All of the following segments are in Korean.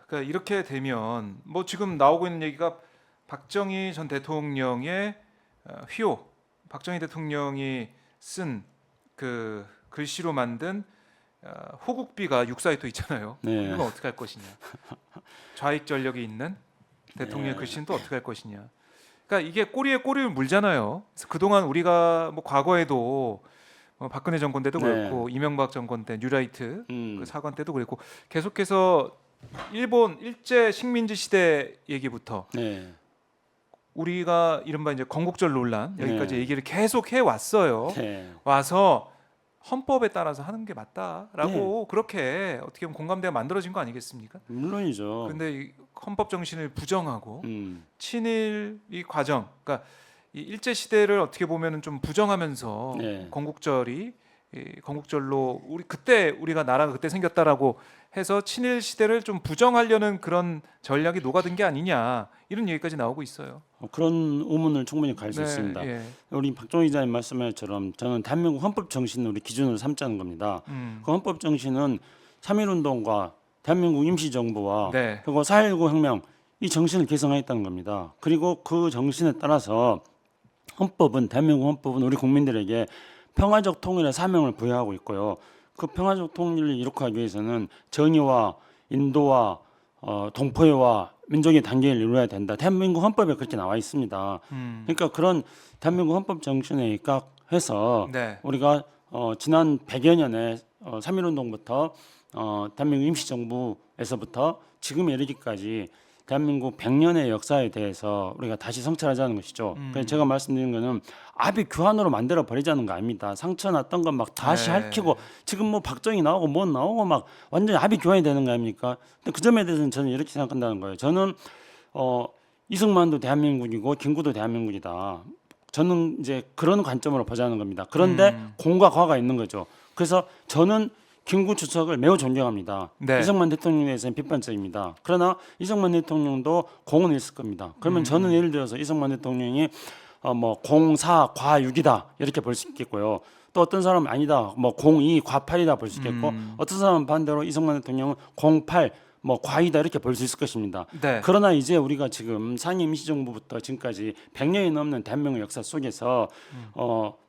그러니까 이렇게 되면 뭐 지금 나오고 있는 얘기가 박정희 전 대통령의 휘호, 박정희 대통령이 쓴 그 글씨로 만든 호국비가 육사에 또 있잖아요. 네. 이건 어떻게 할 것이냐. 좌익 전력이 있는 대통령의 네. 글씨는 또 어떻게 할 것이냐. 그러니까 이게 꼬리에 꼬리를 물잖아요. 그래서 그동안 우리가 뭐 과거에도 박근혜 정권 때도 네. 그렇고 이명박 정권 때 뉴라이트 그 음. 사관 때도 그랬고 계속해서 일본 일제 식민지 시대 얘기부터 네. 우리가 이른바 이제 건국절 논란 여기까지 네. 얘기를 계속 해 왔어요. 네. 와서 헌법에 따라서 하는 게 맞다라고 그렇게 어떻게 보면 공감대가 만들어진 거 아니겠습니까? 물론이죠. 근데 이 헌법 정신을 부정하고 친일 이 과정, 그러니까 이 일제 시대를 어떻게 보면은 좀 부정하면서 네. 건국절이 이 건국절로 우리 그때 우리가 나라가 그때 생겼다라고 해서 친일 시대를 좀 부정하려는 그런 전략이 녹아든 게 아니냐 이런 얘기까지 나오고 있어요. 그런 의문을 충분히 가질 수 있습니다. 예. 우리 박종희 기자님 말씀처럼 저는 대한민국 헌법 정신을 우리 기준으로 삼자는 겁니다. 그 헌법 정신은 3.1운동과 대한민국 임시정부와 네. 그리고 4.19 혁명 이 정신을 계승하였다는 겁니다. 그리고 그 정신에 따라서 대한민국 헌법은 우리 국민들에게 평화적 통일의 사명을 부여하고 있고요. 그 평화적 통일을 이룩하기 위해서는 정의와 인도와 동포애와 민족의 단계를 이루어야 된다. 대한민국 헌법에 그렇게 나와 있습니다. 그러니까 그런 대한민국 헌법 정신에 입각해서 네. 우리가 지난 100여 년에 3.1운동부터 대한민국 임시정부에서부터 지금에 이르기까지 대한민국 100년의 역사에 대해서 우리가 다시 성찰하자는 것이죠. 그래서 제가 말씀드린 거는 아비 규환으로 만들어 버리자는 거 아닙니다. 상처 났던 건 막 다시 네. 핥히고 지금 뭐 박정희 나오고 뭐 나오고 막 완전히 아비 규환이 되는 거 아닙니까? 근데 그 점에 대해서는 저는 이렇게 생각한다는 거예요. 저는 이승만도 대한민국이고 김구도 대한민국이다. 저는 이제 그런 관점으로 보자는 겁니다. 그런데 공과 과가 있는 거죠. 그래서 저는 김구 주석을 매우 존경합니다. 네. 이승만 대통령에 대해서는 비판적입니다. 그러나 이승만 대통령도 공은 있을 겁니다. 그러면 저는 예를 들어서 이승만 대통령이 뭐 공사 과육이다 이렇게 볼 수 있겠고요. 또 어떤 사람은 아니다 뭐 공이 과팔이다 볼 수 있겠고 어떤 사람은 반대로 이승만 대통령은 공팔 뭐 과이다 이렇게 볼 수 있을 것입니다. 네. 그러나 이제 우리가 지금 상임 임시정부부터 지금까지 100년이 넘는 대한민국 역사 속에서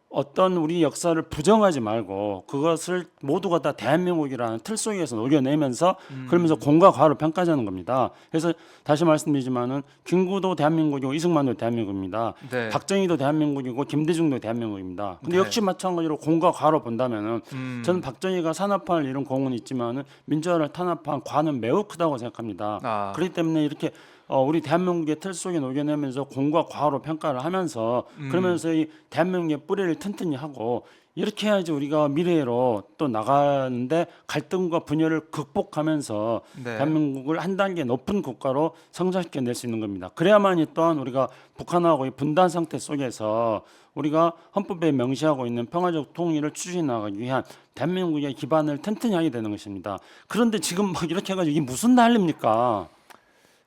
어떤 우리 역사를 부정하지 말고 그것을 모두가 다 대한민국이라는 틀 속에서 녹여내면서 그러면서 공과 과를 평가하자는 겁니다. 그래서 다시 말씀드리지만은 김구도 대한민국이고 이승만도 대한민국입니다. 네. 박정희도 대한민국이고 김대중도 대한민국입니다. 근데 네. 역시 마찬가지로 공과 과로 본다면은 저는 박정희가 산업화를 이룬 공은 있지만은 민주화를 탄압한 과는 매우 크다고 생각합니다. 아. 그렇기 때문에 이렇게 우리 대한민국의 틀 속에 녹여내면서 공과 과로 평가를 하면서 그러면서 이 대한민국의 뿌리를 튼튼히 하고 이렇게 해야지 우리가 미래로 또 나가는데 갈등과 분열을 극복하면서 네. 대한민국을 한 단계 높은 국가로 성장시켜 낼 수 있는 겁니다. 그래야만이 또한 우리가 북한하고의 분단 상태 속에서 우리가 헌법에 명시하고 있는 평화적 통일을 추진해 나가기 위한 대한민국의 기반을 튼튼히 하게 되는 것입니다. 그런데 지금 막 이렇게 해가지고 이게 무슨 난리입니까?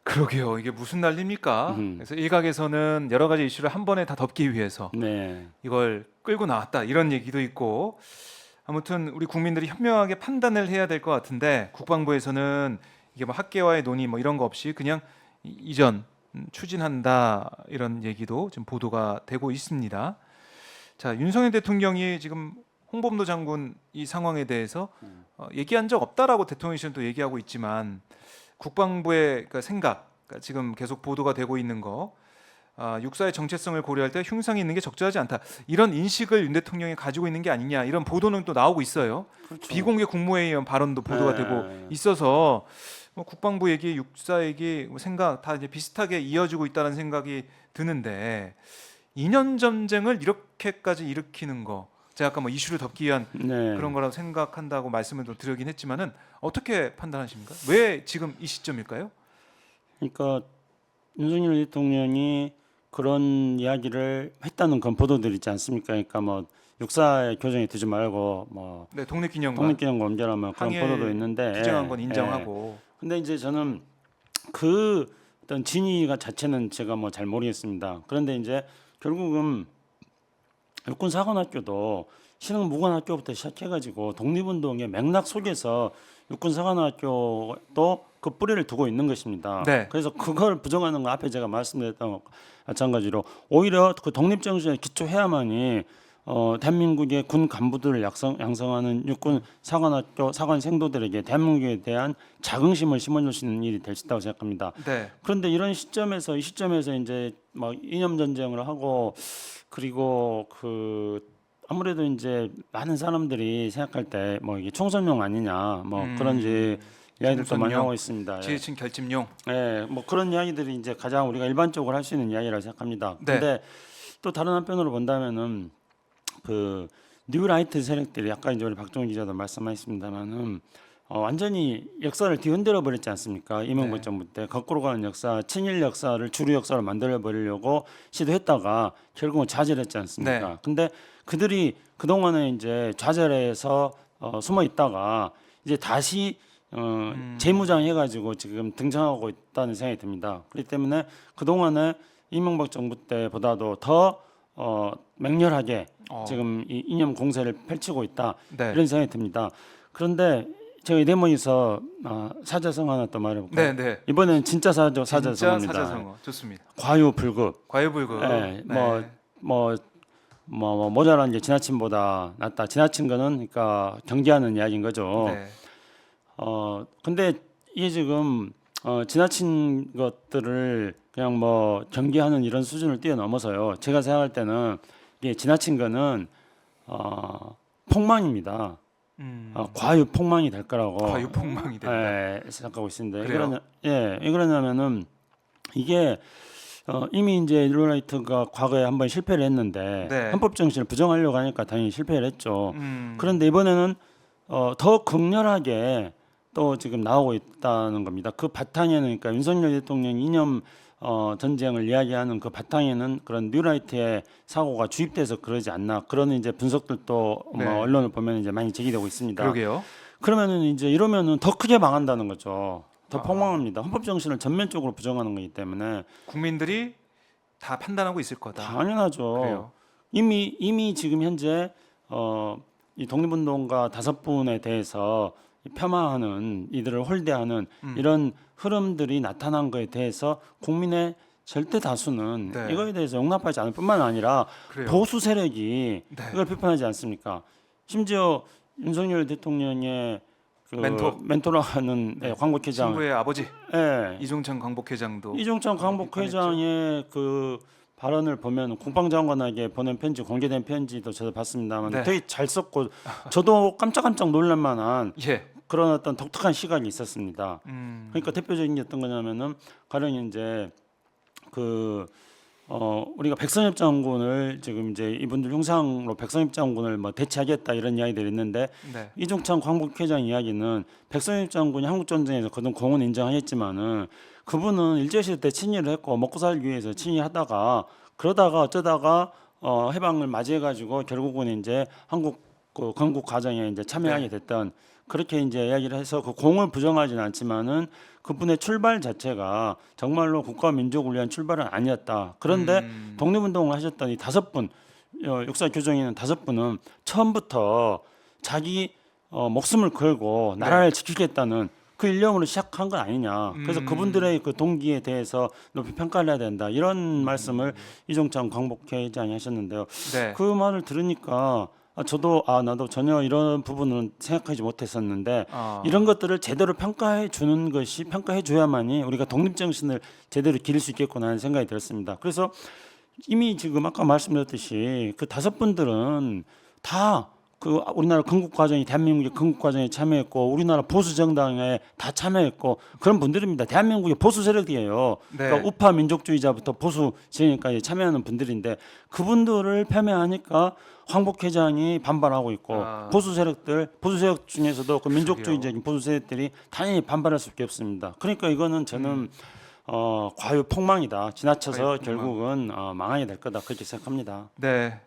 그러게요. 이게 무슨 난리입니까? 그래서 일각에서는 여러 가지 이슈를 한 번에 다 덮기 위해서 네. 이걸 끌고 나왔다 이런 얘기도 있고 아무튼 우리 국민들이 현명하게 판단을 해야 될 것 같은데 국방부에서는 이게 뭐 학계와의 논의 뭐 이런 거 없이 그냥 이전 추진한다 이런 얘기도 지금 보도가 되고 있습니다. 자, 윤석열 대통령이 지금 홍범도 장군 이 상황에 대해서 얘기한 적 없다라고 대통령실은 또 얘기하고 있지만 국방부의 그러니까 생각, 그러니까 지금 계속 보도가 되고 있는 거, 육사의 정체성을 고려할 때 흉상이 있는 게 적절하지 않다. 이런 인식을 윤 대통령이 가지고 있는 게 아니냐 이런 보도는 또 나오고 있어요. 그렇죠. 비공개 국무회의 발언도 보도가 네. 되고 있어서 뭐 국방부 얘기, 육사 얘기, 뭐 생각 다 이제 비슷하게 이어지고 있다는 생각이 드는데 2년 전쟁을 이렇게까지 일으키는 거. 제가 아까 뭐 이슈를 덮기 위한 네. 그런 거라고 생각한다고 말씀을 또 드리긴 했지만은 어떻게 판단하십니까? 왜 지금 이 시점일까요? 그러니까 윤석열 대통령이 그런 이야기를 했다는 그런 보도들 있지 않습니까? 그러니까 뭐 육사의 교정에 두지 말고 뭐 네, 독립기념관 독립기념관 옮겨라면 그런 항해 보도도 있는데 규정한 건 예. 인정하고 근데 이제 저는 그 어떤 진위가 자체는 제가 뭐 잘 모르겠습니다. 그런데 이제 결국은 육군사관학교도 신흥무관학교부터 시작해가지고 독립운동의 맥락 속에서 육군사관학교도 그 뿌리를 두고 있는 것입니다. 네. 그래서 그걸 부정하는 건 앞에 제가 말씀드렸던 것과 마찬가지로 오히려 그 독립 정신에 기초해야만이 대한민국의 군 간부들을 양성하는 육군 사관학교 사관 생도들에게 대한민국에 대한 자긍심을 심어줄 수 있는 일이 될 수 있다고 생각합니다. 네. 그런데 이런 시점에서 이 시점에서 이제 막 이념 전쟁을 하고 그리고 그 아무래도 이제 많은 사람들이 생각할 때 뭐 이게 총선용 아니냐 뭐 그런지 이야기들도 많이 총선용, 하고 있습니다. 예. 지지층 결집용. 예, 뭐 그런 이야기들이 이제 가장 우리가 일반적으로 할 수 있는 이야기라고 생각합니다. 네. 근데 또 다른 한편으로 본다면은 그 뉴라이트 세력들이 아까 이제 우리 박종훈 기자도 말씀하셨습니다만은 완전히 역사를 뒤흔들어 버렸지 않습니까? 이명박 네. 정부 때 거꾸로 가는 역사, 친일 역사를 주류 역사로 만들어 버리려고 시도했다가 결국은 좌절했지 않습니까? 네. 근데 그들이 그 동안에 이제 좌절해서 숨어 있다가 이제 다시 재무장해가지고 지금 등장하고 있다는 생각이 듭니다. 그렇기 때문에 그 동안에 이명박 정부 때보다도 더 맹렬하게 지금 이 이념 공세를 펼치고 있다 네. 이런 생각이 듭니다. 그런데 제가 이 대목에서 사자성 하나 또 말해볼까요? 네, 네. 이번에는 진짜 진짜 사자성어입니다. 사자성어 좋습니다. 과유불급. 과유불급. 네, 뭐 모자란 게 지나침보다 낫다. 지나친 거는 그러니까 경계하는 이야기인 거죠. 네. 근데 이게 지금 지나친 것들을 그냥 뭐 경계하는 이런 수준을 뛰어넘어서요. 제가 생각할 때는 이게 지나친 거는 폭망입니다. 과유 폭망이 될 거라고 과유폭망이 된다. 생각하고 있습니다. 그래요? 왜 그러냐면은 이게 이미 이제 일로라이트가 과거에 한번 실패를 했는데 네. 헌법 정신을 부정하려고 하니까 당연히 실패를 했죠. 음. 그런데 이번에는 더 극렬하게 또 지금 나오고 있다는 겁니다. 그 바탕에는 그러니까 윤석열 대통령 이념 전쟁을 이야기하는 그 바탕에는 그런 뉴라이트의 사고가 주입돼서 그러지 않나 그런 이제 분석들도 네. 뭐 언론을 보면 이제 많이 제기되고 있습니다. 그러게요. 그러면은 이제 이러면은 더 크게 망한다는 거죠. 더 폭망합니다. 헌법 정신을 전면적으로 부정하는 거기 때문에 국민들이 다 판단하고 있을 거다. 당연하죠. 그래요. 이미 지금 현재 이 독립운동가 5분에 대해서 폄하하는 이들을 홀대하는 이런 흐름들이 나타난 거에 대해서 국민의 절대 다수는 네. 이거에 대해서 용납하지 않을 뿐만 아니라 그래요. 보수 세력이 네. 이걸 비판하지 않습니까? 심지어 윤석열 대통령의 그 멘토라고 하는 광복회장, 친구의 아버지 이종찬 광복회장도 이종찬 광복회장의 그 발언을 보면 국방장관에게 보낸 편지, 공개된 편지도 저도 봤습니다만 네. 되게 잘 썼고 저도 깜짝깜짝 놀랄만한 예. 그런 어떤 독특한 시각이 있었습니다. 음. 그러니까 대표적인 게 어떤 거냐면은 가령 이제 그 우리가 백선엽 장군을 지금 이제 이분들 흉상으로 백선엽 장군을 뭐 대체하겠다 이런 이야기들이 있는데 네. 이종찬 광복회장 이야기는 백선엽 장군이 한국 전쟁에서 거둔 공은 인정하겠지만은 그분은 일제시대 때 친일을 했고 먹고 살기 위해서 친일하다가 그러다가 어쩌다가 해방을 맞이해가지고 결국은 이제 한국 그 건국 과정에 이제 참여하게 됐던 그렇게 이제 이야기를 해서 그 공을 부정하지는 않지만은 그분의 출발 자체가 정말로 국가 민족을 위한 출발은 아니었다. 그런데 독립운동을 하셨던 이 5분 역사 교정에는 5분은 처음부터 자기 목숨을 걸고 나라를 지키겠다는 그 일념으로 시작한 건 아니냐. 그래서 그분들의 그 동기에 대해서 높이 평가를 해야 된다. 이런 말씀을 이종찬 광복회장이 하셨는데요. 네. 그 말을 들으니까 저도 나도 전혀 이런 부분은 생각하지 못했었는데 이런 것들을 제대로 평가해 주는 것이 평가해 줘야만이 우리가 독립 정신을 제대로 기를 수 있겠구나 하는 생각이 들었습니다. 그래서 이미 지금 아까 말씀드렸듯이 그 5분들은 다 그 우리나라 건국 과정이 대한민국의 건국 과정에 참여했고 우리나라 보수 정당에 다 참여했고 그런 분들입니다. 대한민국의 보수 세력이에요. 네. 그러니까 우파 민족주의자부터 보수 진영까지 참여하는 분들인데 그분들을 폄훼하니까 황복회장이 반발하고 있고 보수 세력 중에서도 그 민족주의적인 보수 세력들이 당연히 반발할 수밖에 없습니다. 그러니까 이거는 저는 과유 폭망이다. 지나쳐서 과유 폭망. 결국은 망하게 될 거다 그렇게 생각합니다. 네.